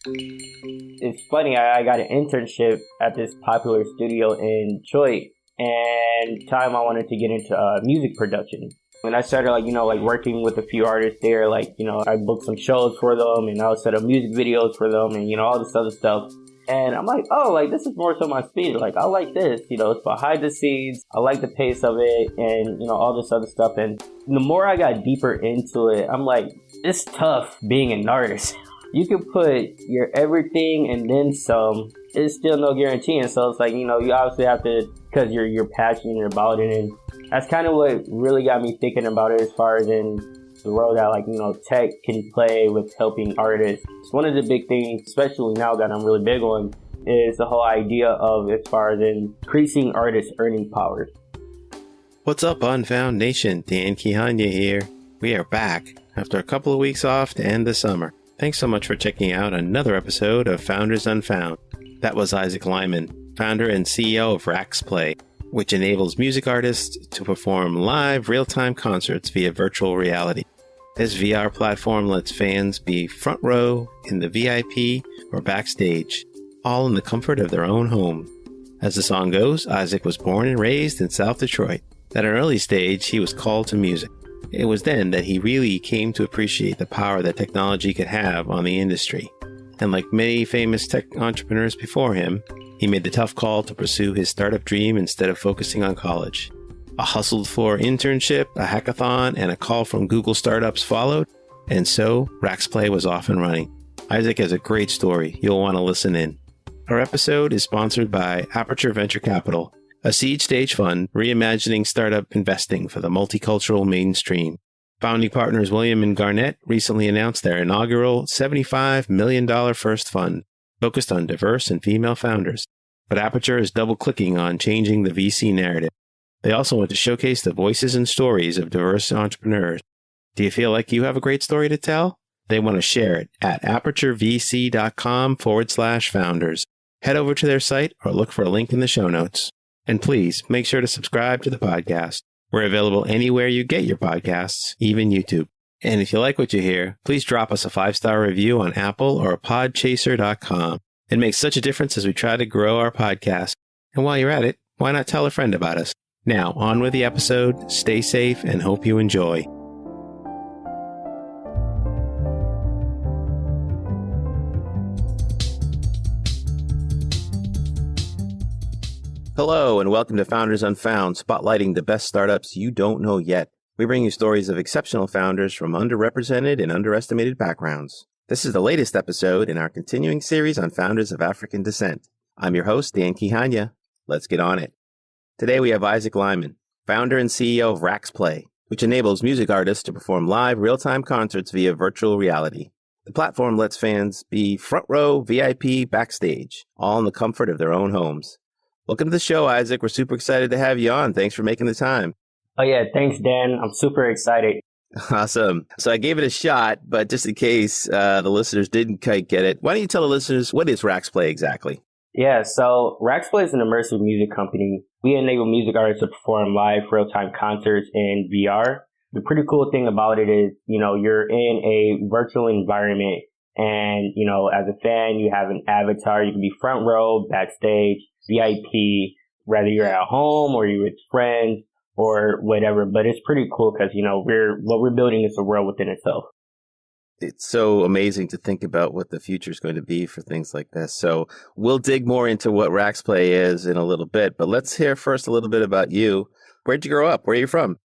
It's funny, I got an internship at this popular studio in Detroit, and time I wanted to get into music production. When I started, working with a few artists there, I booked some shows for them, and I would set up music videos for them, and, all this other stuff. And I'm like, oh, this is more so my speed. I like this, it's behind the scenes. I like the pace of it and, all this other stuff. And the more I got deeper into it, I'm like, it's tough being an artist. You can put your everything and then some. It's still no guarantee. And so it's like, you obviously have to, because you're passionate about it. And that's kind of what really got me thinking about it as far as in the role that tech can play with helping artists. It's one of the big things, especially now that I'm really big on, is the whole idea of as far as increasing artists' earning power. What's up, Unfound Nation? Dan Kihanya here. We are back after a couple of weeks off to end the summer. Thanks so much for checking out another episode of Founders Unfound. That was Isaac Lyman, founder and CEO of RaxPlay, which enables music artists to perform live real-time concerts via virtual reality. This VR platform lets fans be front row, in the VIP, or backstage, all in the comfort of their own home. As the song goes, Isaac was born and raised in South Detroit. At an early stage, he was called to music. It was then that he really came to appreciate the power that technology could have on the industry. And like many famous tech entrepreneurs before him, he made the tough call to pursue his startup dream instead of focusing on college. A hustled for internship, a hackathon, and a call from Google startups followed, and so RaxPlay was off and running. Isaac has a great story. You'll want to listen in. Our episode is sponsored by Aperture Venture Capital, a seed stage fund reimagining startup investing for the multicultural mainstream. Founding partners William and Garnett recently announced their inaugural $75 million first fund, focused on diverse and female founders. But Aperture is double-clicking on changing the VC narrative. They also want to showcase the voices and stories of diverse entrepreneurs. Do you feel like you have a great story to tell? They want to share it at aperturevc.com/founders. Head over to their site or look for a link in the show notes. And please make sure to subscribe to the podcast. We're available anywhere you get your podcasts, even YouTube. And if you like what you hear, please drop us a 5-star review on Apple or podchaser.com. It makes such a difference as we try to grow our podcast. And while you're at it, why not tell a friend about us? Now, on with the episode. Stay safe and hope you enjoy. Hello, and welcome to Founders Unfound, spotlighting the best startups you don't know yet. We bring you stories of exceptional founders from underrepresented and underestimated backgrounds. This is the latest episode in our continuing series on founders of African descent. I'm your host, Dan Kihanya. Let's get on it. Today we have Isaac Lyman, founder and CEO of RaxPlay, which enables music artists to perform live real-time concerts via virtual reality. The platform lets fans be front row, VIP, backstage, all in the comfort of their own homes. Welcome to the show, Isaac. We're super excited to have you on. Thanks for making the time. Oh yeah, thanks, Dan. I'm super excited. Awesome. So I gave it a shot, but just in case the listeners didn't quite get it, why don't you tell the listeners, what is RaxPlay exactly? Yeah, so RaxPlay is an immersive music company. We enable music artists to perform live real-time concerts in VR. The pretty cool thing about it is, you're in a virtual environment and, as a fan, you have an avatar. You can be front row, backstage, VIP, whether you're at home or you're with friends or whatever. But it's pretty cool because, what we're building is a world within itself. It's so amazing to think about what the future is going to be for things like this. So we'll dig more into what RaxPlay is in a little bit, but let's hear first a little bit about you. Where'd you grow up? Where are you from?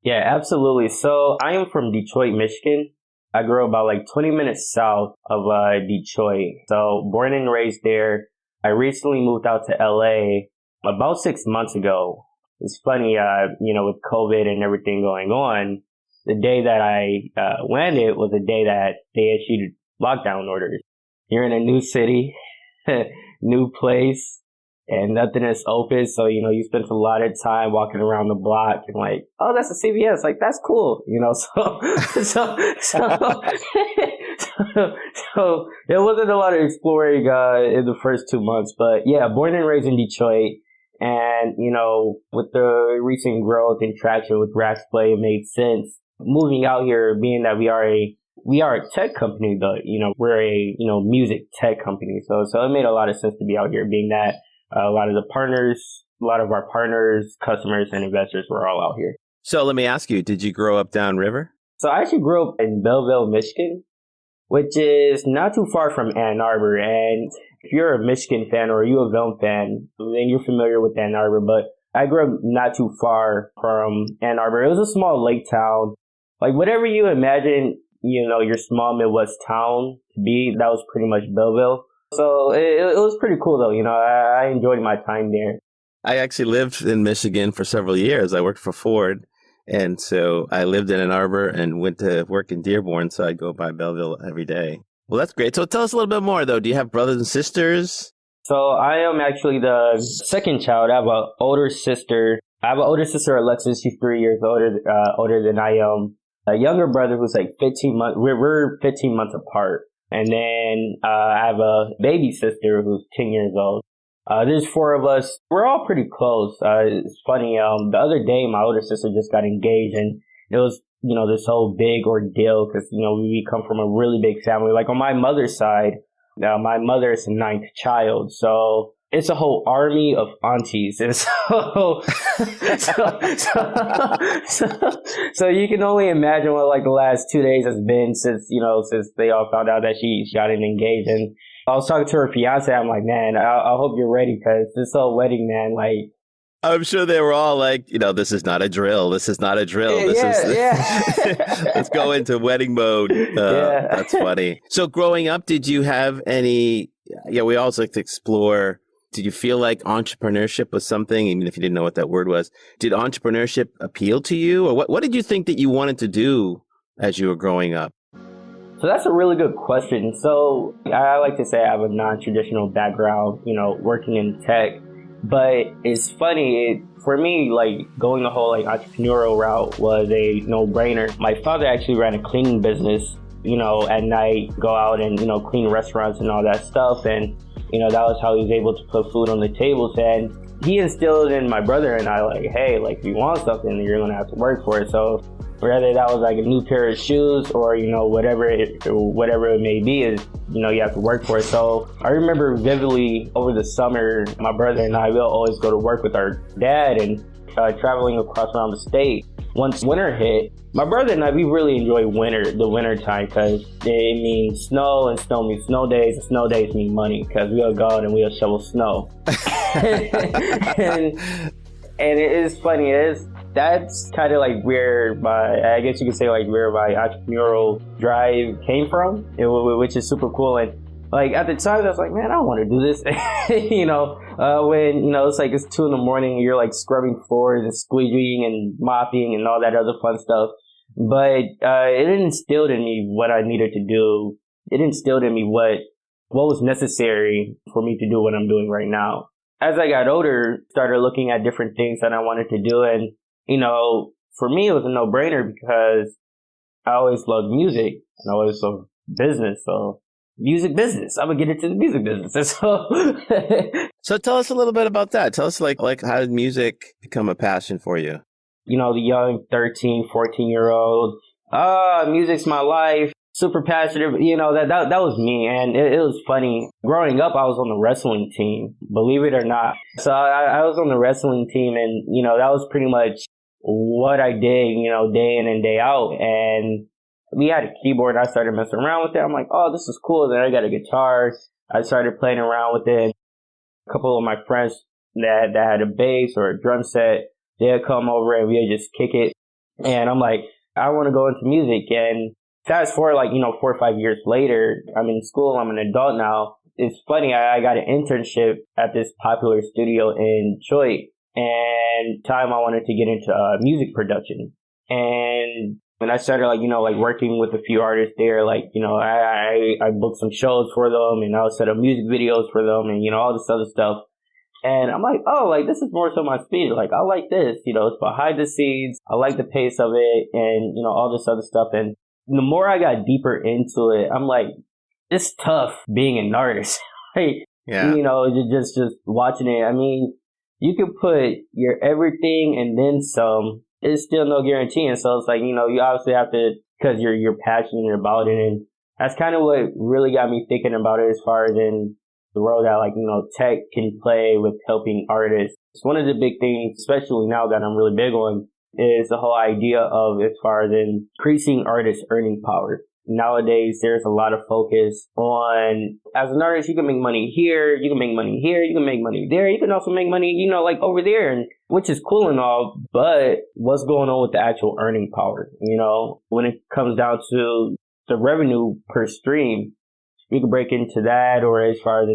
Yeah, absolutely. So I am from Detroit, Michigan. I grew up about 20 minutes south of Detroit. So born and raised there. I recently moved out to LA about 6 months ago. It's funny, with COVID and everything going on, the day that I landed was the day that they issued lockdown orders. You're in a new city, new place, and nothing is open. So, you spend a lot of time walking around the block and oh, that's a CVS. That's cool. So there wasn't a lot of exploring in the first 2 months. But yeah, born and raised in Detroit. And, with the recent growth and traction with RaxPlay, it made sense moving out here, being that we are a we are a tech company, though. We're a, music tech company. So it made a lot of sense to be out here, being that a lot of our partners, customers, and investors were all out here. So let me ask you, did you grow up downriver? So I actually grew up in Belleville, Michigan, which is not too far from Ann Arbor. And if you're a Michigan fan or you a Ville fan, then you're familiar with Ann Arbor. But I grew up not too far from Ann Arbor. It was a small lake town. Like whatever you imagine, your small Midwest town to be, that was pretty much Belleville. So it was pretty cool though. I enjoyed my time there. I actually lived in Michigan for several years. I worked for Ford. And so I lived in Ann Arbor and went to work in Dearborn. So I'd go by Belleville every day. Well, that's great. So tell us a little bit more, though. Do you have brothers and sisters? So I am actually the second child. I have an older sister. Alexis. She's 3 years older than I am. A younger brother who's like 15 months. We're 15 months apart. And then I have a baby sister who's 10 years old. There's 4 of us. We're all pretty close. It's funny. The other day, my older sister just got engaged, and it was, this whole big ordeal because, we come from a really big family. Like on my mother's side, my mother is the 9th child. So it's a whole army of aunties. And so you can only imagine what like the last 2 days has been since they all found out that she got engaged. And I was talking to her fiance. I'm like, man, I hope you're ready because this whole wedding, man, like. I'm sure they were all like, this is not a drill. This is not a drill. Let's go into wedding mode. That's funny. So growing up, did you have any, we always like to explore. Did you feel like entrepreneurship was something, even if you didn't know what that word was? Did entrepreneurship appeal to you? Or what did you think that you wanted to do as you were growing up? So that's a really good question. So I like to say I have a non-traditional background, working in tech. But it's funny, for me, like going the whole like entrepreneurial route was a no-brainer. My father actually ran a cleaning business, at night, go out and, clean restaurants and all that stuff. And, that was how he was able to put food on the tables. And he instilled in my brother and I like, hey, like if you want something, you're going to have to work for it. So whether that was like a new pair of shoes or, whatever it may be is, you have to work for it. So I remember vividly over the summer, my brother and I will always go to work with our dad and traveling across around the state. Once winter hit, my brother and I, we really enjoy the winter time because it means snow and snow means snow days and snow days mean money because we'll go out and we'll shovel snow. and it is funny. That's kind of like where I guess you could say like where my entrepreneurial drive came from, which is super cool. And like at the time, I was like, man, I don't want to do this. When it's like it's 2 a.m. and you're like scrubbing floors and squeegeeing and mopping and all that other fun stuff. But it instilled in me what I needed to do. It instilled in me what was necessary for me to do what I'm doing right now. As I got older, started looking at different things that I wanted to do, and for me, it was a no-brainer because I always loved music and I always loved business. So music business, I'm going to get into the music business. And so tell us a little bit about that. Tell us like how did music become a passion for you? The young 13, 14-year-old, music's my life, super passionate. That was me. And it was funny. Growing up, I was on the wrestling team, believe it or not. So I was on the wrestling team and, that was pretty much what I did, day in and day out. And we had a keyboard. I started messing around with it. I'm like, oh, this is cool. Then I got a guitar. I started playing around with it. A couple of my friends that had a bass or a drum set, they'd come over and we'd just kick it. And I'm like, I want to go into music. And fast forward, 4 or 5 years later, I'm in school. I'm an adult now. It's funny. I got an internship at this popular studio in Detroit. And time I wanted to get into music production. And when I started working with a few artists there, I booked some shows for them and I would set up music videos for them and, all this other stuff. And I'm like, oh, this is more so my speed. I like this, it's behind the scenes. I like the pace of it and, all this other stuff. And the more I got deeper into it, I'm like, it's tough being an artist. Yeah. Just watching it. I mean, you can put your everything and then some. It's still no guarantee. And so it's like, you obviously have to because you're passionate about it. And that's kind of what really got me thinking about it as far as in the role that tech can play with helping artists. It's one of the big things, especially now that I'm really big on, is the whole idea of as far as increasing artists' earning power. Nowadays, there's a lot of focus on, as an artist, you can make money here, you can make money here, you can make money there, you can also make money, over there, and which is cool and all, but what's going on with the actual earning power? When it comes down to the revenue per stream, we can break into that, or as far as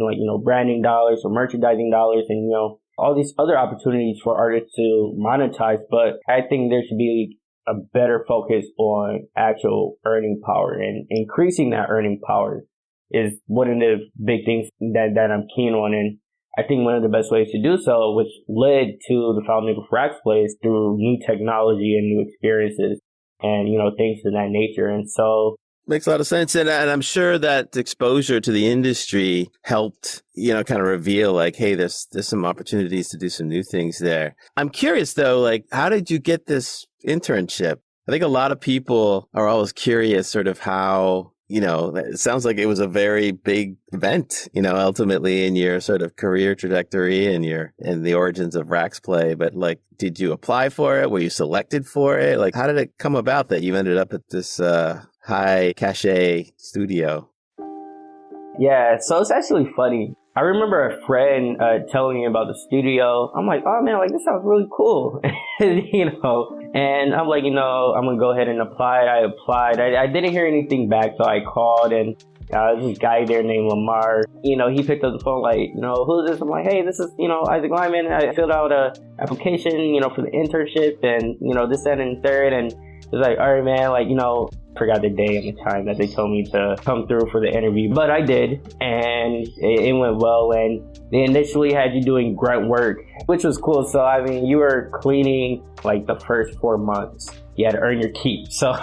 branding dollars or merchandising dollars, and all these other opportunities for artists to monetize. But I think there should be a better focus on actual earning power, and increasing that earning power is one of the big things that I'm keen on. And I think one of the best ways to do so, which led to the founding of Rax Play, is through new technology and new experiences and, things of that nature. And so makes a lot of sense. And I'm sure that exposure to the industry helped, kind of reveal like, hey, there's some opportunities to do some new things there. I'm curious though, like, how did you get this internship? I think a lot of people are always curious sort of how, it sounds like it was a very big event, ultimately in your sort of career trajectory and the origins of Rax Play. But like, did you apply for it? Were you selected for it? Like, how did it come about that you ended up at this, high cachet studio? Yeah, so it's actually funny. I remember a friend telling me about the studio. I'm like, oh man, like this sounds really cool, and I'm like, I'm gonna go ahead and apply. I applied. I didn't hear anything back, so I called, and there's this guy there named Lamar. He picked up the phone like, who's this? I'm like, hey, this is, Isaac Lyman. I filled out a application, for the internship, and this, that, and third, and it's like, all right, man, like, forgot the day and the time that they told me to come through for the interview, but I did, and it went well. And they initially had you doing grunt work, which was cool. So I mean, you were cleaning like the first 4 months. You had to earn your keep. So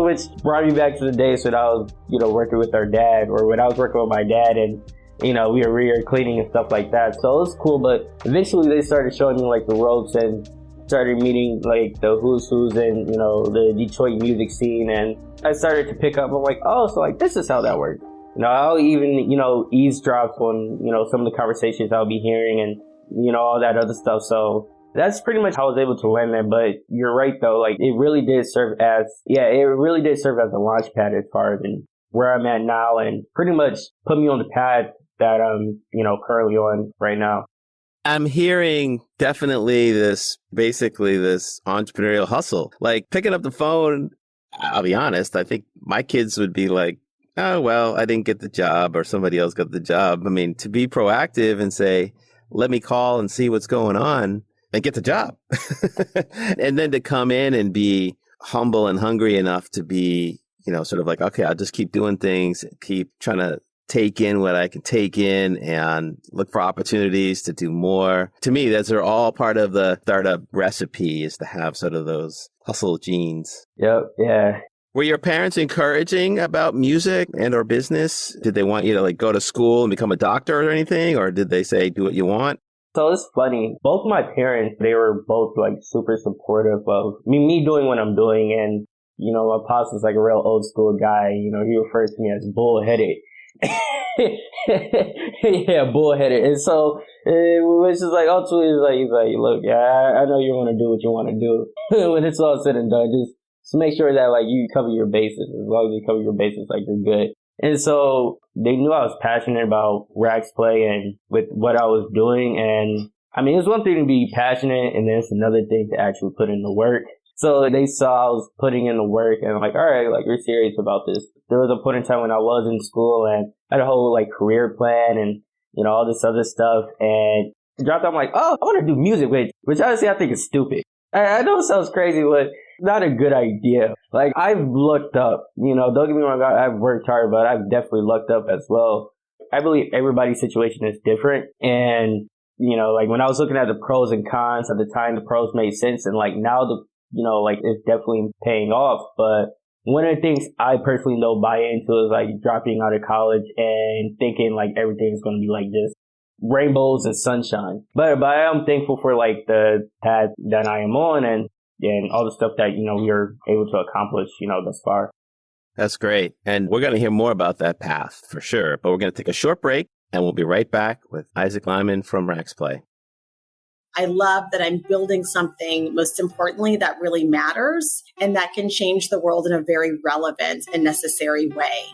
which brought me back to the days when I was working with our dad, or when I was working with my dad, and we were cleaning and stuff like that. So it was cool. But eventually they started showing me like the ropes, and started meeting like the who's and the Detroit music scene, and I started to pick up. I'm like, oh, so like this is how that works. I'll even eavesdrop on some of the conversations I'll be hearing, and all that other stuff. So that's pretty much how I was able to land there. But you're right though, like it really did serve as a launch pad as far as where I'm at now, and pretty much put me on the path that I'm currently on right now. I'm hearing definitely this entrepreneurial hustle, like picking up the phone. I'll be honest. I think my kids would be like, oh, well, I didn't get the job, or somebody else got the job. I mean, to be proactive and say, let me call and see what's going on and get the job. And then to come in and be humble and hungry enough to be, sort of like, okay, I'll just keep doing things, keep trying to take in what I can take in and look for opportunities to do more. To me, those are all part of the startup recipe, is to have sort of those hustle genes. Yep. Yeah. Were your parents encouraging about music and or business? Did they want you to like go to school and become a doctor or anything? Or did they say, do what you want? So it's funny. Both my parents, they were both like super supportive of me doing what I'm doing. And, my pops was like a real old school guy. He refers to me as bullheaded. Yeah, bullheaded. And so it was just like, ultimately, he's like, look, yeah, I know you want to do what you want to do. When it's all said and done, just make sure that like you cover your bases. As long as you cover your bases, like you're good. And so they knew I was passionate about Rax Play and with what I was doing. And I mean, it's one thing to be passionate, and then it's another thing to actually put in the work. So they saw I was putting in the work, and I'm like, all right, like you're serious about this. There was a point in time when I was in school, and I had a whole like career plan and, all this other stuff. And it dropped out, I'm like, oh, I want to do music, which honestly I think is stupid. I know it sounds crazy, but not a good idea. Like I've looked up, don't get me wrong, I've worked hard, but I've definitely looked up as well. I believe everybody's situation is different. And, like when I was looking at the pros and cons at the time, the pros made sense. And like now like it's definitely paying off. But one of the things I personally don't buy into is like dropping out of college and thinking like everything's going to be like just rainbows and sunshine. But I am thankful for like the path that I am on. And and all the stuff that, we were able to accomplish, thus far. That's great. And we're going to hear more about that path for sure. But we're going to take a short break and we'll be right back with Isaac Lyman from RaxPlay. I love that I'm building something, most importantly, that really matters and that can change the world in a very relevant and necessary way.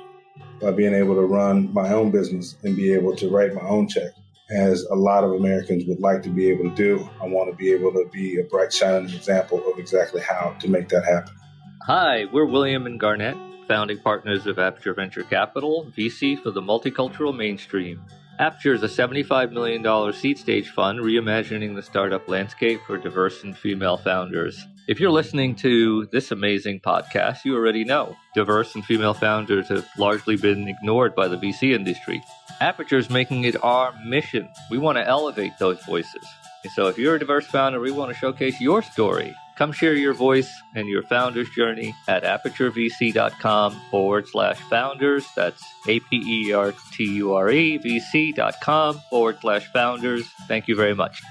By being able to run my own business and be able to write my own check, as a lot of Americans would like to be able to do, I want to be able to be a bright, shining example of exactly how to make that happen. Hi, we're William and Garnett, founding partners of Aperture Venture Capital, VC for the multicultural mainstream. Aperture is a $75 million seed stage fund reimagining the startup landscape for diverse and female founders. If you're listening to this amazing podcast, you already know diverse and female founders have largely been ignored by the VC industry. Aperture is making it our mission. We want to elevate those voices. And so if you're a diverse founder, we want to showcase your story. Come share your voice and your founder's journey at aperturevc.com/founders. That's aperturevc.com/founders. Thank you very much.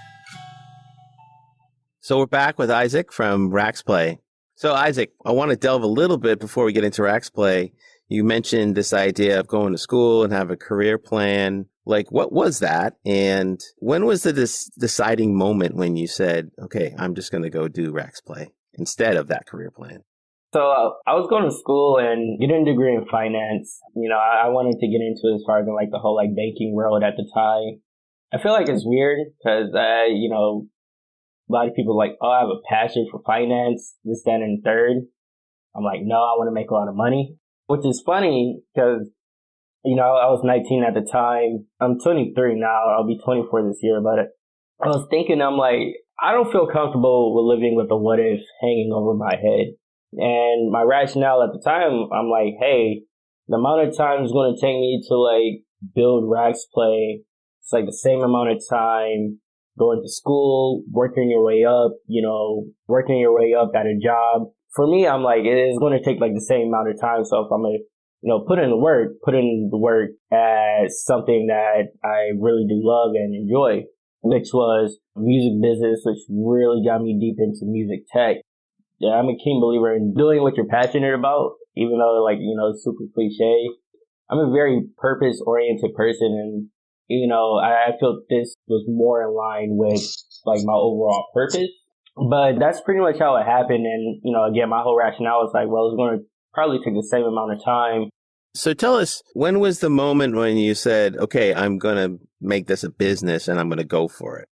So we're back with Isaac from RaxPlay. So Isaac, I want to delve a little bit before we get into RaxPlay. You mentioned this idea of going to school and have a career plan. Like, what was that? And when was the deciding moment when you said, okay, I'm just going to go do RaxPlay instead of that career plan? So I was going to school and getting a degree in finance. I wanted to get into it as far as in, like, the whole, like, banking world at the time. I feel like it's weird because, a lot of people are like, oh, I have a passion for finance, this, that, and third. I'm like, no, I want to make a lot of money, which is funny because, I was 19 at the time. I'm 23 now. I'll be 24 this year. But I was thinking, I'm like, I don't feel comfortable with living with a what if hanging over my head. And my rationale at the time, I'm like, hey, the amount of time it's going to take me to, like, build RaxPlay, it's like the same amount of time going to school, working your way up, working your way up at a job. For me, I'm like, it is going to take, like, the same amount of time. So if I'm going to put in the work as something that I really do love and enjoy, which was music business, which really got me deep into music tech. Yeah, I'm a keen believer in doing what you're passionate about, even though, like, it's super cliche. I'm a very purpose-oriented person, and, I feel this was more in line with, like, my overall purpose. But that's pretty much how it happened. And, again, my whole rationale was like, well, it's going to probably take the same amount of time. So tell us, when was the moment when you said, okay, I'm going to make this a business and I'm going to go for it?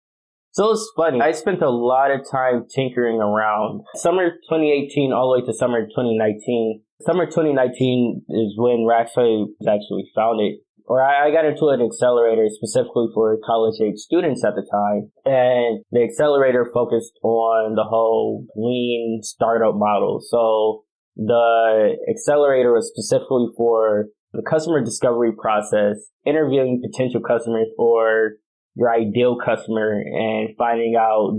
So it's funny. I spent a lot of time tinkering around. Summer 2018 all the way to summer 2019. Summer 2019 is when RaxPlay was actually founded. Or I got into an accelerator specifically for college-age students at the time. And the accelerator focused on the whole lean startup model. So the accelerator was specifically for the customer discovery process, interviewing potential customers or your ideal customer and finding out,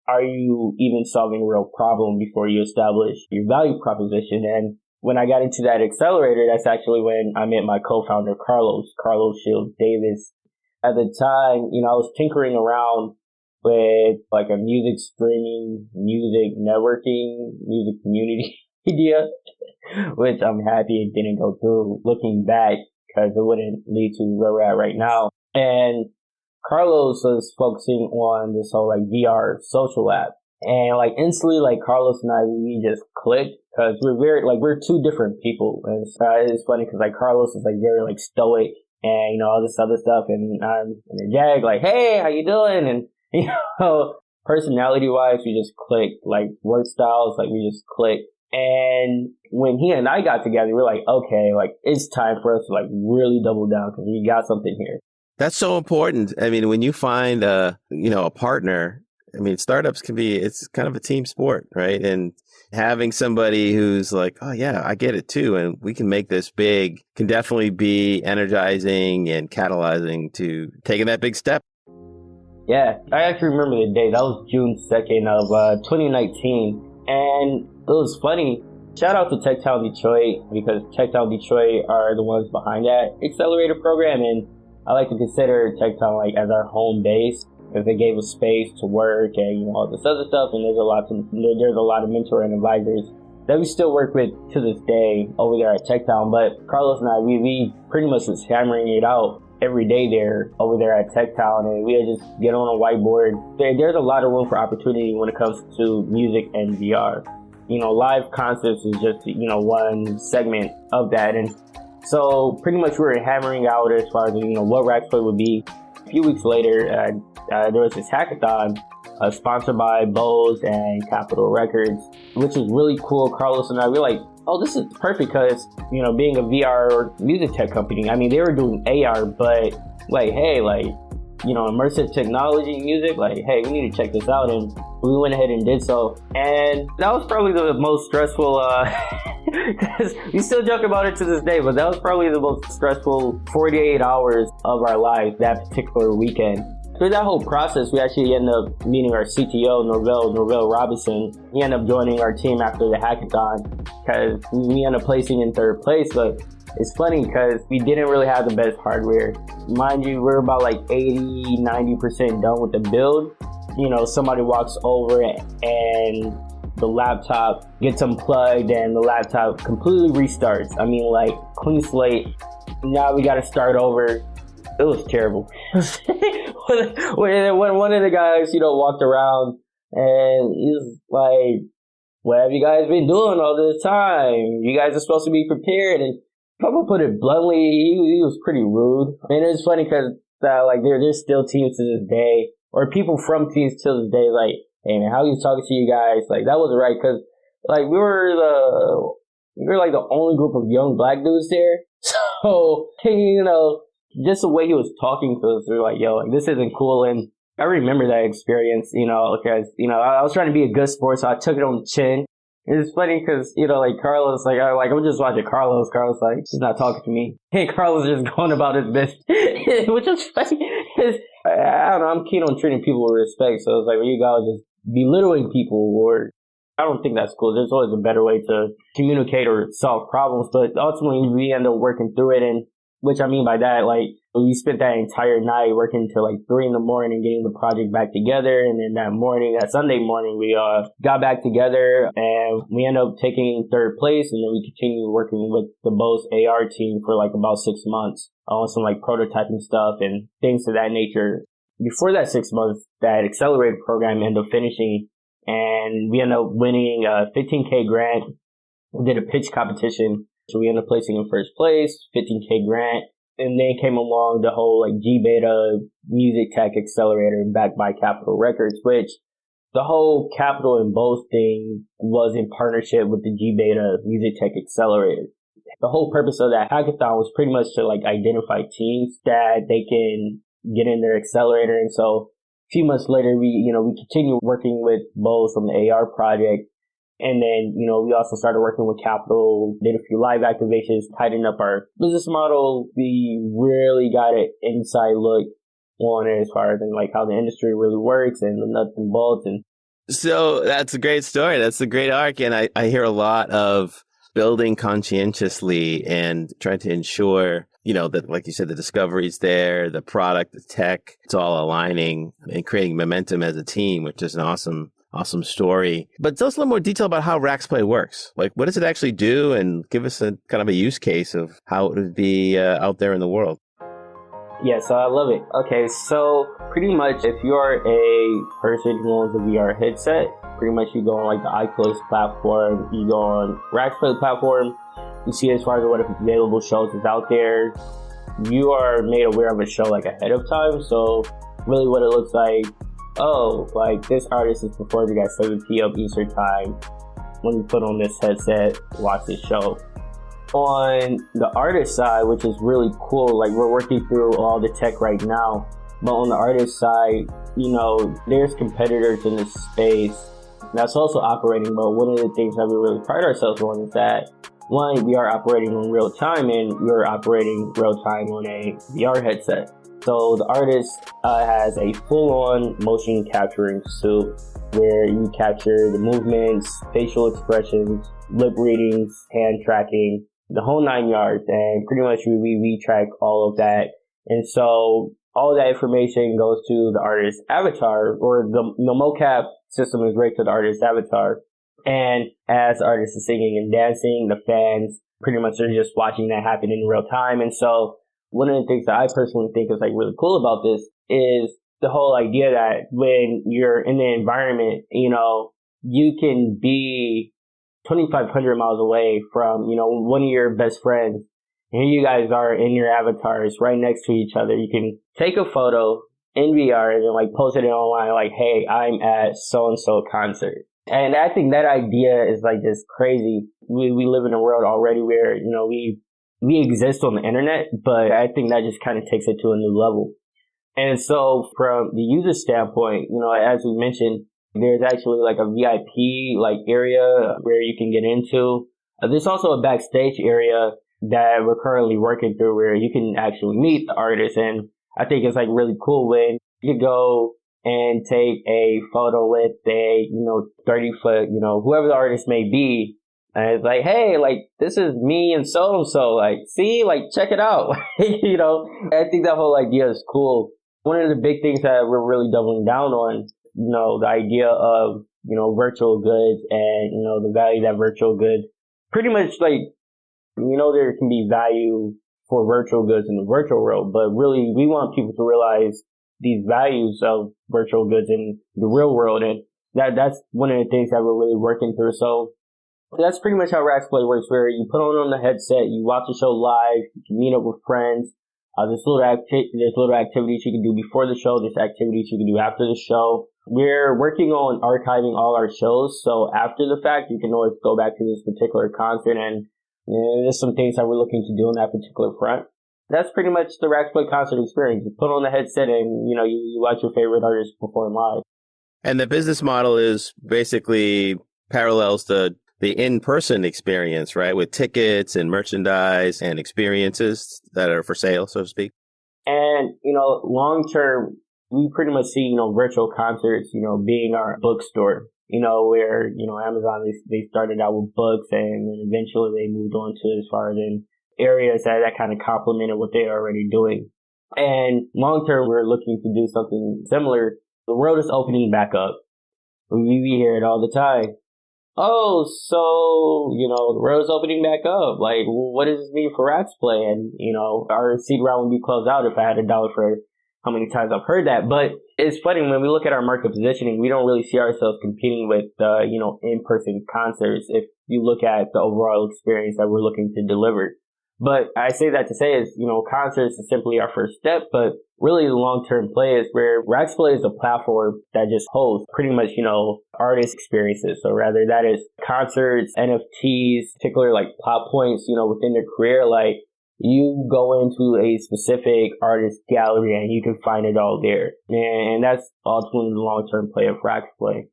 are you even solving a real problem before you establish your value proposition? And when I got into that accelerator, that's actually when I met my co-founder, Carlos Shields Davis. At the time, I was tinkering around with, like, a music streaming, music networking, music community idea, which I'm happy it didn't go through looking back because it wouldn't lead to where we're at right now. And Carlos was focusing on this whole, like, VR social app. And, like, instantly, like, Carlos and I, we just clicked because we're two different people. And it's funny because, like, Carlos is, like, very, like, stoic and, all this other stuff. And I'm energetic, like, hey, how you doing? And, personality-wise, we just clicked. Like, work styles, like, we just clicked. And when he and I got together, we were like, okay, like, it's time for us to, like, really double down because we got something here. That's so important. I mean, when you find a partner, I mean, startups it's kind of a team sport, right? And having somebody who's like, oh yeah, I get it too. And we can make this big can definitely be energizing and catalyzing to taking that big step. Yeah, I actually remember the day. That was June 2nd of 2019. And it was funny. Shout out to TechTown Detroit because TechTown Detroit are the ones behind that accelerator program. And I like to consider TechTown, like, as our home base. because they gave us space to work and, you know, all this other stuff. And there's a lot of mentor and advisors that we still work with to this day over there at TechTown. But Carlos and I, we pretty much was hammering it out every day there over there at TechTown, and we would just get on a whiteboard. There's a lot of room for opportunity when it comes to music and VR. You know, live concerts is just, you know, one segment of that. And so pretty much we were hammering out as far as, you know, what Racksplay would be. A few weeks later, there was this hackathon sponsored by Bose and Capitol Records, which was really cool. Carlos and I, we were like, oh, this is perfect because, you know, being a VR music tech company, I mean, they were doing AR, but like, hey, like, you know, immersive technology music, like, hey, we need to check this out. And we went ahead and did so. And that was probably the most stressful, because we still joke about it to this day, but that was probably the most stressful 48 hours of our life that particular weekend. Through that whole process, we actually ended up meeting our CTO, Norvell Robinson. He ended up joining our team after the hackathon because we ended up placing in third place. But it's funny because we didn't really have the best hardware. Mind you, we're about like 80-90% done with the build. You know, somebody walks over and the laptop gets unplugged and the laptop completely restarts. I mean, like, clean slate. Now we got to start over. It was terrible. when one of the guys, you know, walked around and he was like, what have you guys been doing all this time? You guys are supposed to be prepared. And Papa put it bluntly, he was pretty rude. And it's funny because like there's still teams to this day, or people from teams to this day, like, hey man, how you talking to you guys? Like, that wasn't right, because like we were like the only group of young black dudes there. So, you know, just the way he was talking to us, we were like, yo, like, this isn't cool. And I remember that experience, you know, because, you know, I was trying to be a good sport, so I took it on the chin. It's funny because, you know, like Carlos, I'm just watching Carlos. Carlos, like, he's not talking to me. Hey, Carlos is just going about his business, which is funny. I don't know, I'm keen on treating people with respect. So it's like, when you guys just belittling people, or I don't think that's cool. There's always a better way to communicate or solve problems. But ultimately, we end up working through it. And which I mean by that, like, we spent that entire night working till like 3 a.m, getting the project back together. And then that Sunday morning, we got back together and we ended up taking third place. And then we continued working with the Bose AR team for like about 6 months on some like prototyping stuff and things of that nature. Before that 6 months, that accelerated program ended up finishing, and we ended up winning a $15K grant. We did a pitch competition. So we ended up placing in first place, $15K grant. And then came along the whole like G-Beta Music Tech Accelerator backed by Capitol Records, which the whole Capitol and Bose thing was in partnership with the G-Beta Music Tech Accelerator. The whole purpose of that hackathon was pretty much to like identify teams that they can get in their accelerator. And so a few months later, we continued working with Bose on the AR project. And then, you know, we also started working with Capitol, did a few live activations, tightened up our business model. We really got an inside look on it as far as like how the industry really works and the nuts and bolts. And so that's a great story. That's a great arc. And I hear a lot of building conscientiously and trying to ensure, you know, that, like you said, the discovery's there, the product, the tech, it's all aligning and creating momentum as a team, which is an awesome story. But tell us a little more detail about how Racksplay works. Like, what does it actually do? And give us a kind of a use case of how it would be out there in the world. Yeah, so I love it. Okay, so pretty much if you're a person who owns a VR headset, pretty much you go on like the iClose platform, you go on Racksplay platform, you see as far as what available shows is out there. You are made aware of a show like ahead of time. So really what it looks like, oh, like this artist is performing at 7 p.m. Eastern time. When you put on this headset, watch this show. On the artist side, which is really cool, like we're working through all the tech right now, but on the artist side, you know, there's competitors in this space that's also operating, but one of the things that we really pride ourselves on is that, one, we are operating in real time, and we're operating real time on a VR headset. So the artist has a full-on motion capturing suit where you capture the movements, facial expressions, lip readings, hand tracking, the whole 9 yards. And pretty much we track all of that. And so all that information goes to the artist's avatar, or the mocap system is right to the artist's avatar. And as the artist is singing and dancing, the fans pretty much are just watching that happen in real time. And so one of the things that I personally think is like really cool about this is the whole idea that when you're in the environment, you know, you can be 2,500 miles away from, you know, one of your best friends. And here you guys are in your avatars right next to each other. You can take a photo in VR and then like post it online like, hey, I'm at so-and-so concert. And I think that idea is like just crazy. We live in a world already where, you know, we exist on the internet, but I think that just kind of takes it to a new level. And so from the user standpoint, you know, as we mentioned, there's actually like a VIP like area where you can get into. There's also a backstage area that we're currently working through where you can actually meet the artist. And I think it's like really cool when you could go and take a photo with a, you know, 30-foot, you know, whoever the artist may be. And it's like, hey, like, this is me and so-and-so. Like, see, like, check it out. You know, I think that whole idea is cool. One of the big things that we're really doubling down on, you know, the idea of, you know, virtual goods and, you know, the value that virtual goods pretty much like, you know, there can be value for virtual goods in the virtual world, but really we want people to realize these values of virtual goods in the real world. And that's one of the things that we're really working through. So that's pretty much how Raxplay works, where you put on the headset, you watch the show live, you can meet up with friends. There's little activities you can do before the show. There's activities you can do after the show. We're working on archiving all our shows. So after the fact, you can always go back to this particular concert, and there's some things that we're looking to do on that particular front. That's pretty much the Raxplay concert experience. You put on the headset and, you know, you watch your favorite artist perform live. And the business model is basically parallels the in-person experience, right? With tickets and merchandise and experiences that are for sale, so to speak. And, you know, long term, we pretty much see, you know, virtual concerts, you know, being our bookstore, you know, where, you know, Amazon, they started out with books and then eventually they moved on to as far as in areas that kind of complemented what they're already doing. And long term, we're looking to do something similar. The world is opening back up. We hear it all the time. Oh, so, you know, the world's opening back up. Like, what does this mean for Raxplay? And, you know, our seed round would be closed out if I had $1 for how many times I've heard that. But it's funny, when we look at our market positioning, we don't really see ourselves competing with, you know, in-person concerts if you look at the overall experience that we're looking to deliver. But I say that to say is, you know, concerts is simply our first step, but really the long-term play is where Raxplay is a platform that just hosts pretty much, you know, artist experiences. So rather that is concerts, NFTs, particular like plot points, you know, within their career. Like, you go into a specific artist gallery and you can find it all there. And that's ultimately the long-term play of Raxplay.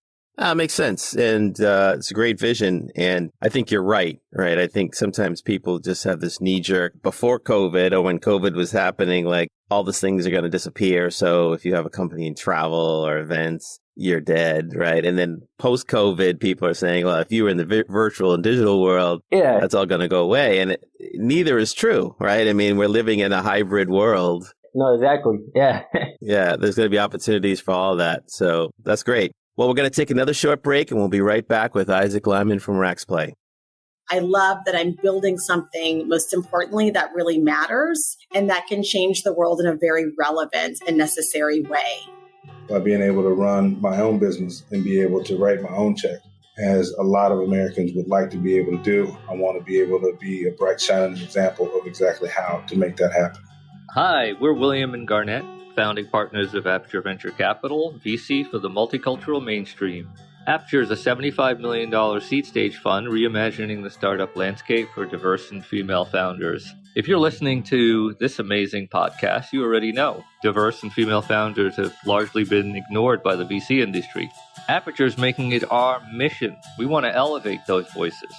Makes sense. And it's a great vision. And I think you're right? I think sometimes people just have this knee jerk before COVID or when COVID was happening, like all these things are going to disappear. So if you have a company in travel or events, you're dead, right? And then post COVID, people are saying, well, if you were in the virtual and digital world, yeah, that's all going to go away. And neither is true, right? I mean, we're living in a hybrid world. No, exactly. Yeah. Yeah, there's going to be opportunities for all that. So that's great. Well, we're going to take another short break and we'll be right back with Isaac Lyman from Raxplay. I love that I'm building something, most importantly, that really matters and that can change the world in a very relevant and necessary way. By being able to run my own business and be able to write my own check, as a lot of Americans would like to be able to do, I want to be able to be a bright, shining example of exactly how to make that happen. Hi, we're William and Garnett, founding partners of Aperture Venture Capital, VC for the multicultural mainstream. Aperture is a $75 million seed stage fund reimagining the startup landscape for diverse and female founders. If you're listening to this amazing podcast, you already know diverse and female founders have largely been ignored by the VC industry. Aperture is making it our mission. We want to elevate those voices.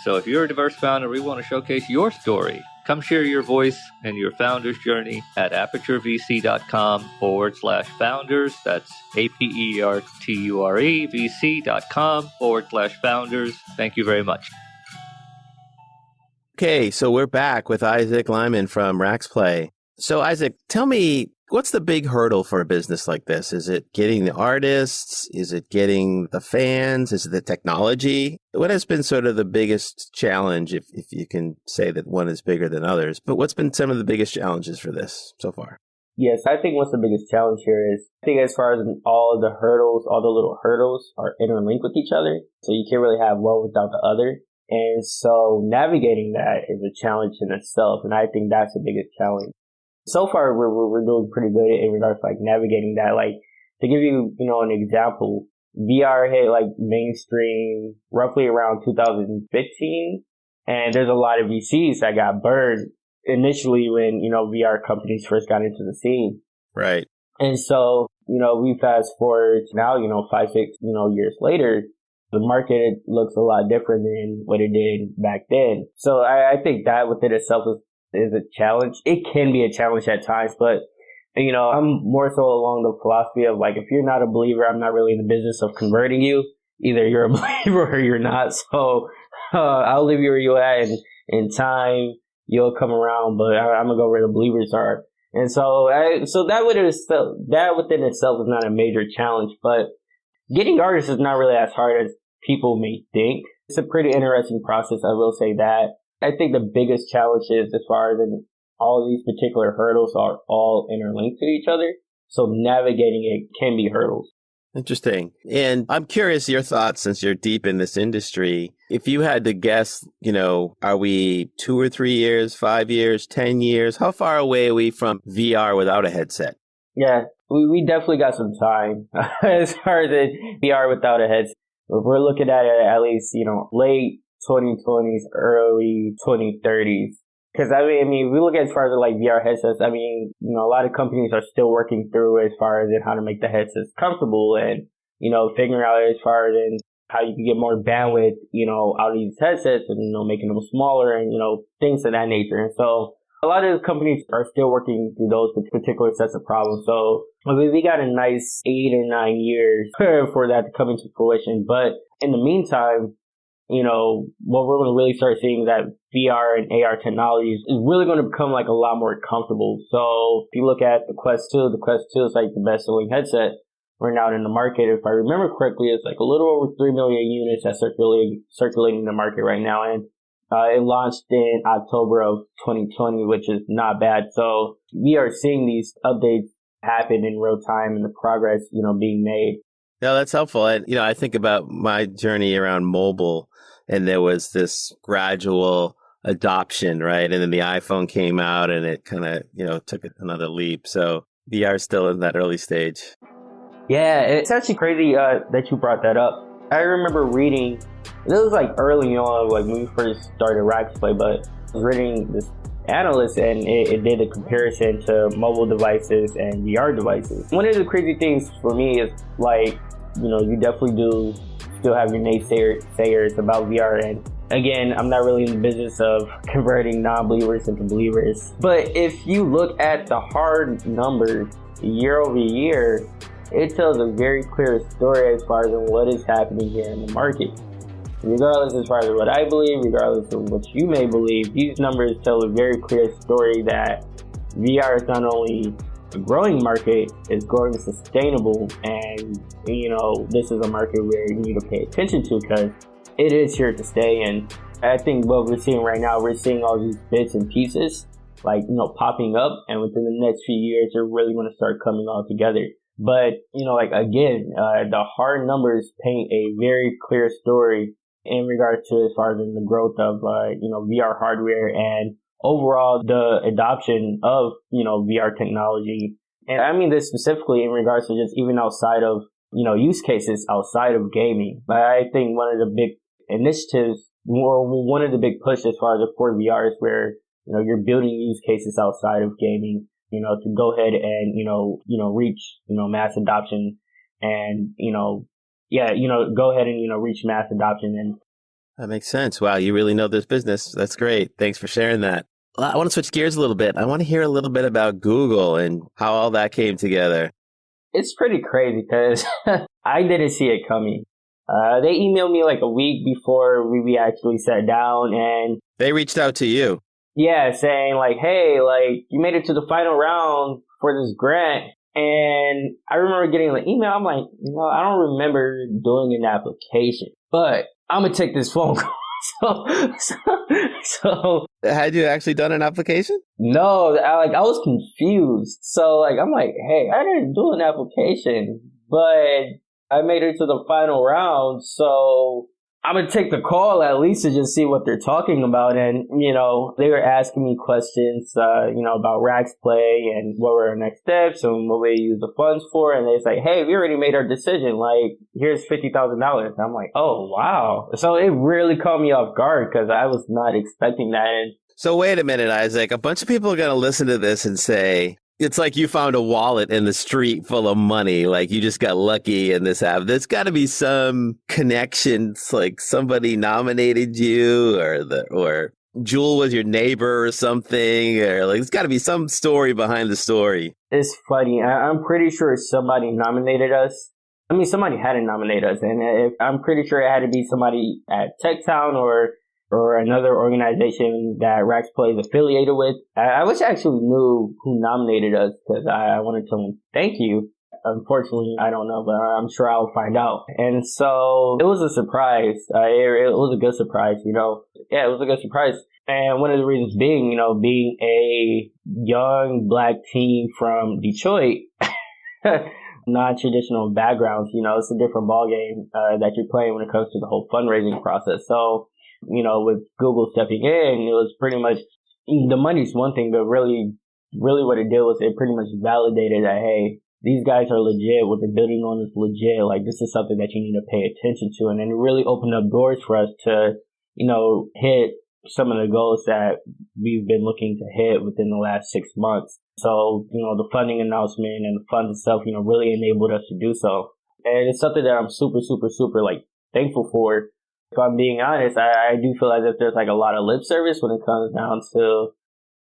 So if you're a diverse founder, we want to showcase your story. Come share your voice and your founder's journey at aperturevc.com/founders. That's aperturevc.com/founders. Thank you very much. Okay, so we're back with Isaac Lyman from Raxplay. So Isaac, tell me What's the big hurdle for a business like this? Is it getting the artists? Is it getting the fans? Is it the technology? What has been sort of the biggest challenge, if you can say that one is bigger than others? But what's been some of the biggest challenges for this so far? Yes, I think what's the biggest challenge here is, I think as far as all the hurdles, all the little hurdles are interlinked with each other. So you can't really have one without the other. And so navigating that is a challenge in itself. And I think that's the biggest challenge. So far, we're doing pretty good in regards to like navigating that. Like, to give you, an example, VR hit like mainstream roughly around 2015. And there's a lot of VCs that got burned initially when, VR companies first got into the scene. Right. And so, we fast forward to now, 5, 6, years later, the market looks a lot different than what it did back then. So I think that within itself is a challenge. It can be a challenge at times, but I'm more so along the philosophy of like, if you're not a believer, I'm not really in the business of converting you. Either you're a believer or you're not. So I'll leave you where you're at, and in time you'll come around. But I'm gonna go where the believers are. And so that within itself is not a major challenge. But getting artists is not really as hard as people may think. It's a pretty interesting process. I will say that. I think the biggest challenge is, as far as in all of these particular hurdles are all interlinked to each other. So navigating it can be hurdles. Interesting. And I'm curious your thoughts, since you're deep in this industry. If you had to guess, are we 2 or 3 years, 5 years, 10 years? How far away are we from VR without a headset? Yeah, we definitely got some time as far as VR without a headset. We're looking at it at least, late 2020s, early 2030s. Because I mean, if we look at as far as like VR headsets, a lot of companies are still working through as far as how to make the headsets comfortable, and, figuring out as far as how you can get more bandwidth, out of these headsets, and, making them smaller, and, things of that nature. And so a lot of companies are still working through those particular sets of problems. So we got a nice 8 or 9 years for that to come into fruition. But in the meantime, what we're going to really start seeing is that VR and AR technologies is really going to become like a lot more comfortable. So if you look at the Quest 2 is like the best selling headset right now in the market. If I remember correctly, it's like a little over 3 million units that's circulating in the market right now. And it launched in October of 2020, which is not bad. So we are seeing these updates happen in real time, and the progress, being made. No, that's helpful. And, I think about my journey around mobile, and there was this gradual adoption, right? And then the iPhone came out, and it kind of, took another leap. So VR is still in that early stage. Yeah, it's actually crazy that you brought that up. I remember reading, it was like early on, like when we first started Racksplay, but I was reading this analyst, and it did a comparison to mobile devices and VR devices. One of the crazy things for me is like, you definitely do still have your naysayers about VR. And again, I'm not really in the business of converting non-believers into believers. But if you look at the hard numbers year over year, it tells a very clear story as far as what is happening here in the market. Regardless as far as what I believe, regardless of what you may believe, these numbers tell a very clear story that VR is not only a growing market, it's growing sustainable, and this is a market where you need to pay attention to, because it is here to stay. And I think what we're seeing right now, we're seeing all these bits and pieces like popping up, and within the next few years they're really going to start coming all together. But the hard numbers paint a very clear story in regards to as far as in the growth of VR hardware and overall the adoption of VR technology. And I mean this specifically in regards to just even outside of use cases outside of gaming. But I think one of the big initiatives, or one of the big pushes as far as for VR, is where you're building use cases outside of gaming, to go ahead and reach mass adoption, and go ahead and reach mass adoption. And that makes sense. Wow, you really know this business. That's great. Thanks for sharing that. I want to switch gears a little bit. I want to hear a little bit about Google and how all that came together. It's pretty crazy because I didn't see it coming. They emailed me like a week before we actually sat down, and they reached out to you. Yeah, saying like, hey, like you made it to the final round for this grant. And I remember getting an email. I'm like, I don't remember doing an application, but I'm going to take this phone call. So Had you actually done an application? no, I was confused. So like, I'm like, hey, I didn't do an application, but I made it to the final round. So I'm going to take the call at least to just see what they're talking about. And, they were asking me questions, about Rags Play and what were our next steps and what we use the funds for. And they say, hey, we already made our decision. Like, here's $50,000. I'm like, oh, wow. So it really caught me off guard because I was not expecting that. And So wait a minute, Isaac. A bunch of people are going to listen to this and say, it's like you found a wallet in the street full of money. Like you just got lucky in this app. There's got to be some connections, like somebody nominated you or Jewel was your neighbor or something, or like, there's got to be some story behind the story. it's funny. I'm pretty sure somebody nominated us. I mean, somebody had to nominate us. And I'm pretty sure it had to be somebody at TechTown or another organization that Rax Play is affiliated with. I wish I actually knew who nominated us because I wanted to tell them thank you. Unfortunately, I don't know, but I'm sure I'll find out. And so it was a surprise. It was a good surprise, Yeah, it was a good surprise. And one of the reasons being, being a young black team from Detroit, non-traditional backgrounds, it's a different ballgame that you're playing when it comes to the whole fundraising process. So, with Google stepping in, it was pretty much, the money's one thing, but really what it did was it pretty much validated that, hey, these guys are legit. What they're building on is legit. Like, this is something that you need to pay attention to. And then it really opened up doors for us to, hit some of the goals that we've been looking to hit within the last 6 months. So, the funding announcement and the funds itself, really enabled us to do so. And it's something that I'm super, super, super, thankful for. If I'm being honest, I do feel as if there's, a lot of lip service when it comes down to,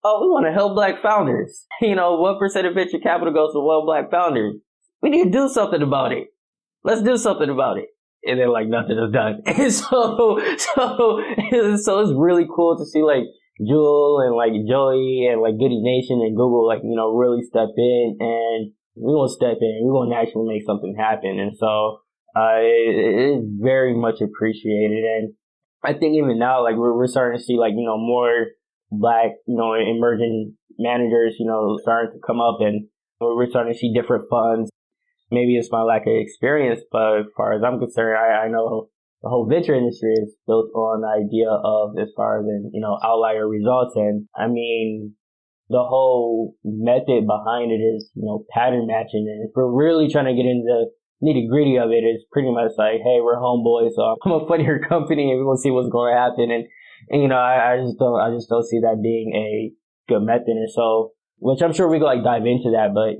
oh, we want to help black founders. What percent of venture capital goes to one black founder? We need to do something about it. Let's do something about it. And then, nothing is done. And so it's really cool to see, Jewel and, Joey and, Goody Nation and Google, really step in. And we're going to step in. We're going to actually make something happen. And so it is very much appreciated. And I think even now, we're starting to see, more black, emerging managers, starting to come up, and we're starting to see different funds. Maybe it's my lack of experience, but as far as I'm concerned, I know the whole venture industry is built on the idea of, as far as outlier results. And I mean, the whole method behind it is, pattern matching. And if we're really trying to get into the nitty gritty of it, it's pretty much like, hey, we're homeboys, so I'm gonna fund your company and we're gonna see what's going to happen. And I just don't see that being a good method. And so, which I'm sure we could dive into that, but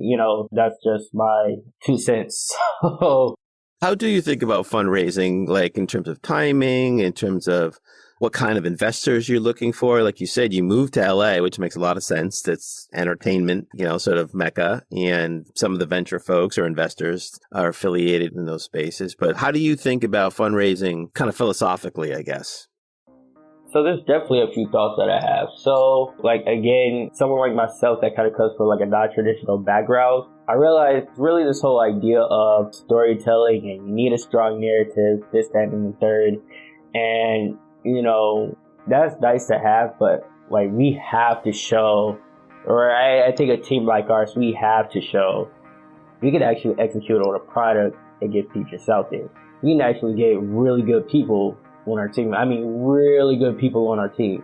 that's just my 2 cents. How do you think about fundraising, in terms of timing, in terms of what kind of investors you're looking for? Like you said, you moved to LA, which makes a lot of sense. It's entertainment, sort of mecca, and some of the venture folks or investors are affiliated in those spaces. But how do you think about fundraising kind of philosophically, I guess? So there's definitely a few thoughts that I have. So, again, someone like myself that kind of comes from a non-traditional background, I realized really this whole idea of storytelling and you need a strong narrative, this, that, and the third. And, that's nice to have, but we have to show, or I think a team like ours, we have to show we can actually execute on a product and get features out there. We can actually get really good people on our team. I mean, really good people on our team.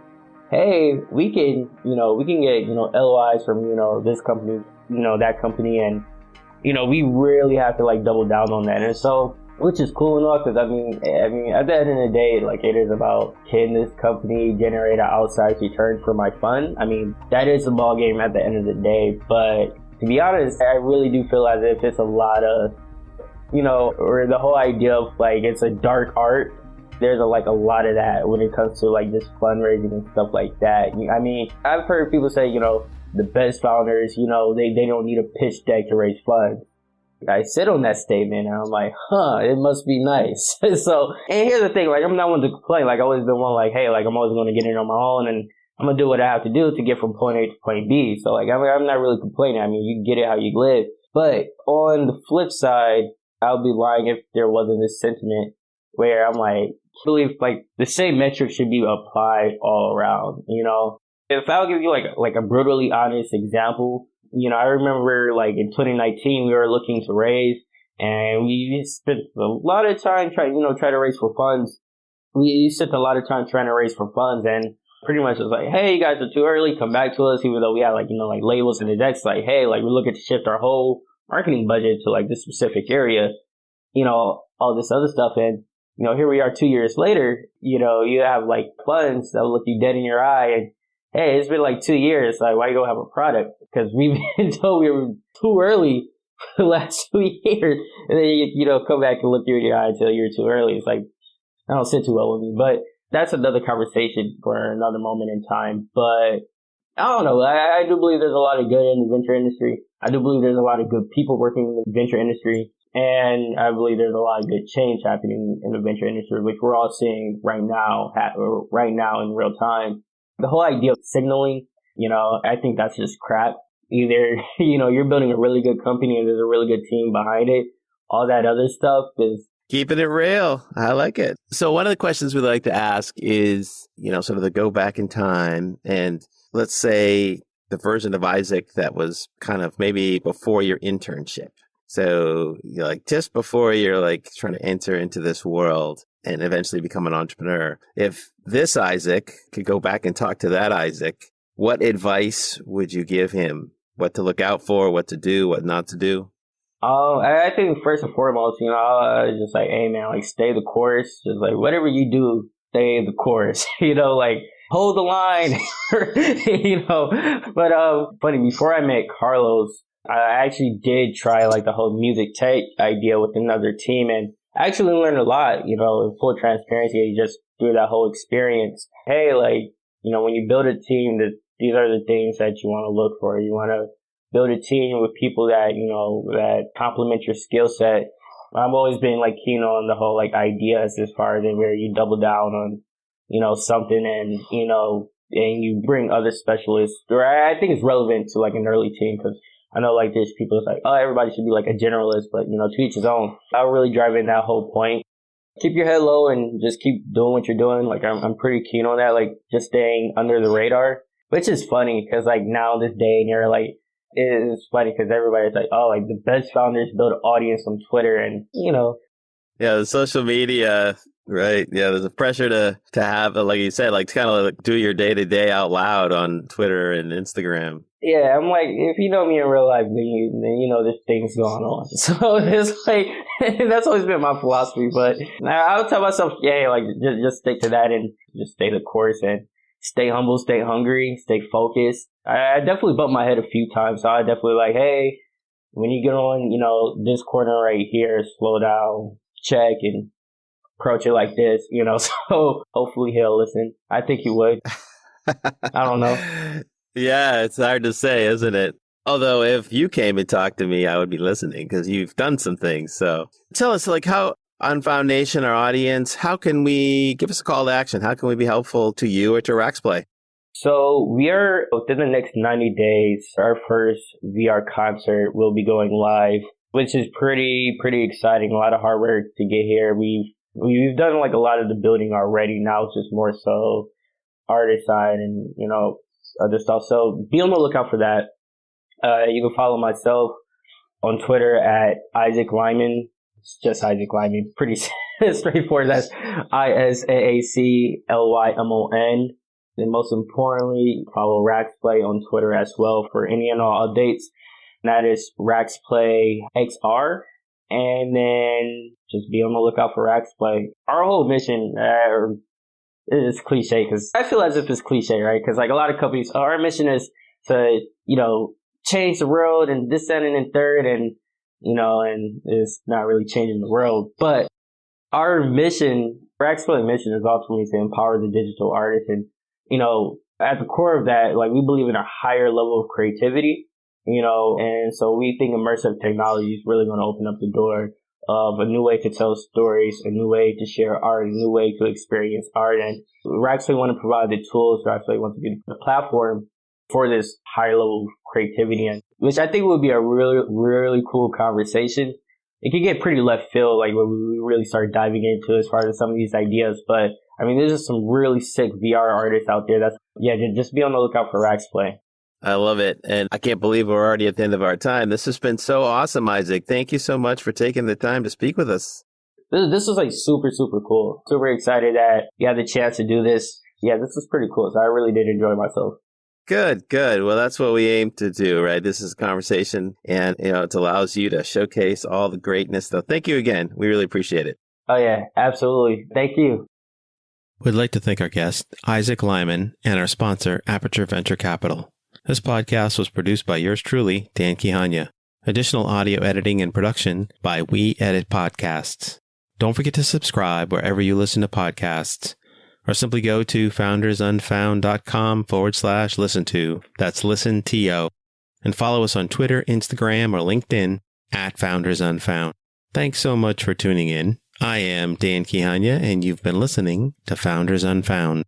Hey, we can get, LOIs from, this company, that company. And, we really have to double down on that. And so, which is cool enough because I mean, at the end of the day, it is about, can this company generate an outsized return for my fund? I mean, that is the ball game at the end of the day. But to be honest, I really do feel as if it's a lot of, or the whole idea of it's a dark art. There's a lot of that when it comes to just fundraising and stuff like that. I mean, I've heard people say, the best founders, they don't need a pitch deck to raise funds. I sit on that statement and I'm like, it must be nice. So, and here's the thing, I'm not one to complain. I've always been one hey, I'm always going to get in on my own and I'm going to do what I have to do to get from point A to point B. So like, I'm not really complaining. I mean, you get it how you live. But on the flip side, I would be lying if there wasn't this sentiment where I'm like, I believe like the same metrics should be applied all around, you know? If I'll give you like a brutally honest example, you know, I remember like in 2019, we were looking to raise and we spent a lot of time trying to raise for funds. We spent a lot of time trying to raise for funds and pretty much it was like, hey, you guys are too early, come back to us, even though we had like labels in the decks like, hey, like we're looking to shift our whole marketing budget to like this specific area, all this other stuff. And, here we are 2 years later, you have like funds that will look you dead in your eye and, hey, it's been like 2 years. Like, why you don't have a product? Because we've been told we were too early for the last 2 years. And then you come back and look you in your eye and tell you're too early. It's like, I don't sit too well with me. But that's another conversation for another moment in time. But I don't know. I do believe there's a lot of good in the venture industry. I do believe there's a lot of good people working in the venture industry. And I believe there's a lot of good change happening in the venture industry, which we're all seeing right now in real time. The whole idea of signaling, I think that's just crap. Either, you're building a really good company and there's a really good team behind it. All that other stuff is keeping it real. I like it. So one of the questions we like to ask is, sort of the go back in time. And let's say the version of Isaac that was kind of maybe before your internship. So just before you're like trying to enter into this world and eventually become an entrepreneur. If this Isaac could go back and talk to that Isaac, what advice would you give him? What to look out for, what to do, what not to do? I think first and foremost, just like, hey man, like stay the course. Just like whatever you do, stay the course. Like hold the line. But funny, before I met Carlos, I actually did try like the whole music tech idea with another team, and I actually learned a lot. In full transparency, just through that whole experience. Hey, like when you build a team, these are the things that you want to look for. You want to build a team with people that, that complement your skill set. I've always been like keen on the whole like ideas as far as where you double down on, something and, and you bring other specialists. Or I think it's relevant to like an early team because I know like there's people that's like, oh, everybody should be like a generalist, but to each his own. I really drive in that whole point. Keep your head low and just keep doing what you're doing. Like I'm pretty keen on that, like just staying under the radar, which is funny because like now this day and you're like, it's funny because everybody's like, oh, like the best founders build an audience on Twitter and, Yeah, the social media, right? Yeah, there's a pressure to have, like you said, like to kind of like do your day-to-day out loud on Twitter and Instagram. Yeah, I'm like, if you know me in real life, then you know there's things going on. So it's like, that's always been my philosophy. But I'll tell myself, yeah, like just stick to that and just stay the course and stay humble, stay hungry, stay focused. I definitely bumped my head a few times. So I definitely like, hey, when you get on, this corner right here, slow down, check and approach it like this, So hopefully he'll listen. I think he would. I don't know. Yeah, it's hard to say, isn't it? Although if you came and talked to me, I would be listening because you've done some things. So tell us, like, how on Foundation, our audience, how can we give us a call to action? How can we be helpful to you or to Raxplay? So we are within the next 90 days. Our first VR concert will be going live, which is pretty exciting. A lot of hard work to get here. We've done like a lot of the building already. Now it's just more so artist side and other stuff. So be on the lookout for that. You can follow myself on Twitter at Isaac Lyman. It's just Isaac Lyman. Pretty straightforward. That's ISAACLYMON. And most importantly, follow Raxplay on Twitter as well for any and all updates. And that is RaxplayXR. And then just be on the lookout for Raxplay. Our whole mission, it's cliche because I feel as if it's cliche, right? Because like a lot of companies, our mission is to, change the world and this, that, and third, and and it's not really changing the world. But our mission, Raxplay mission, is ultimately to empower the digital artist, and at the core of that, like we believe in a higher level of creativity, and so we think immersive technology is really going to open up the door of a new way to tell stories, a new way to share art, a new way to experience art. And we actually want to provide the tools, we actually want to be the platform for this higher level creativity, and which I think would be a really, really cool conversation. It could get pretty left field, like when we really start diving into as far as some of these ideas. But I mean, there's just some really sick VR artists out there. Just be on the lookout for Rax Play. I love it. And I can't believe we're already at the end of our time. This has been so awesome, Isaac. Thank you so much for taking the time to speak with us. This was like super, super cool. Super excited that you had the chance to do this. Yeah, this was pretty cool. So I really did enjoy myself. Good. Well, that's what we aim to do, right? This is a conversation, and it allows you to showcase all the greatness. So thank you again. We really appreciate it. Oh, yeah, absolutely. Thank you. We'd like to thank our guest, Isaac Lyman, and our sponsor, Aperture Venture Capital. This podcast was produced by yours truly, Dan Quijana. Additional audio editing and production by We Edit Podcasts. Don't forget to subscribe wherever you listen to podcasts, or simply go to foundersunfound.com/listen to. That's listen to. And follow us on Twitter, Instagram, or LinkedIn @FoundersUnfound. Thanks so much for tuning in. I am Dan Quijana, and you've been listening to Founders Unfound.